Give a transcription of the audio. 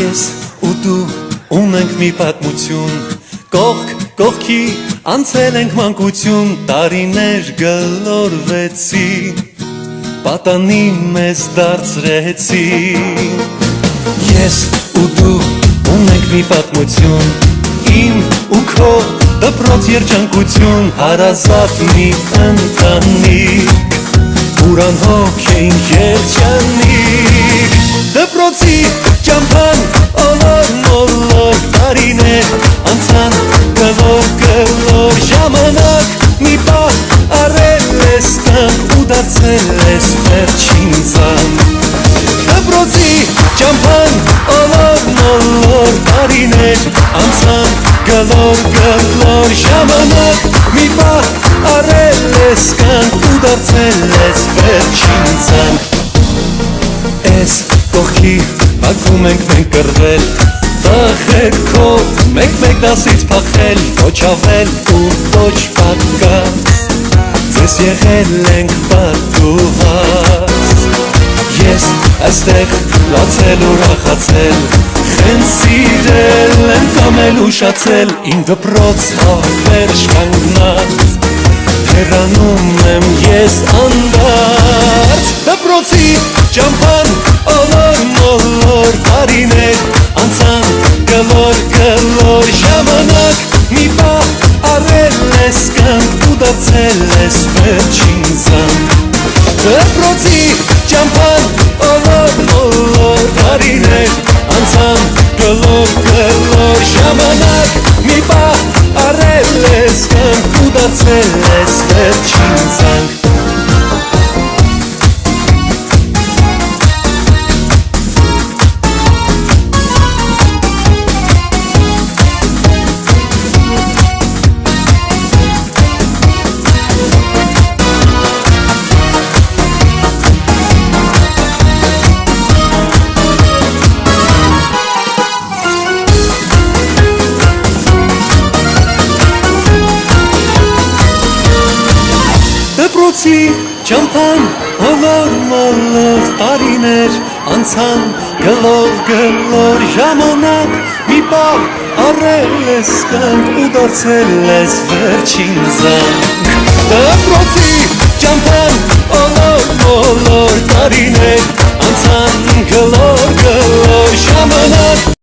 Ես ու դու ունենք մի պատմություն, կողք կողքի անցել ենք մանկություն, տարիներ գլորվեցին, պատանի մեզ դարձրեցի։ Ես ու դու ունենք մի պատմություն, իմ ու քո դպրոց երջանկություն, հարազատ մի ընտանիք, ուր անհոգ էինք երջանիկ։ Դպրոցի ճամփան ոլոր մոլոր տարիներ անցան գլոր ժամանակ մի պահ առել ես տան ու դարձել ես վերջին զան։ Դպրոցի ճամփան ոլոր մոլոր տարիներ անցան գլոր ժամանակ մի պահ առել ես տան ու դարձել ես վերջին զան։ Ես կողքի ակում ենք մենք կռվել, տխերքով մեկ դասից փախել, ոչ ավել ու ոչ պակաս, ձեզ եղել ենք պատուհաս։ Ես այստեղ լացել ուրախացել, խեն սիրել եմ կամել ուշացել, իմ դպրոց հավերժ կանգնած, հեռանում եմ ես անդարձ։ Դպրոցի ճամփան ոլոր մոլոր տարիներ անցան գլոր ժամանակ մի պահ առել ես կյանք ու դարձել ես վերջին զան։ Դպրոցի ճամփան ոլոր մոլոր տարիներ անցան գլոր ժամանակ մի պահ առել ես կյանք ու դարձել ես վերջին զան։ Դպրոցի ճամփան ոլոր մոլոր տարիներ անցան գլոր ժամանակ մի պահ առել ես կյանք ու դարձել ես վերջին զանգ։ Դպրոցի ճամփան ոլոր մոլոր տարիներ անցան գլոր ժամանակ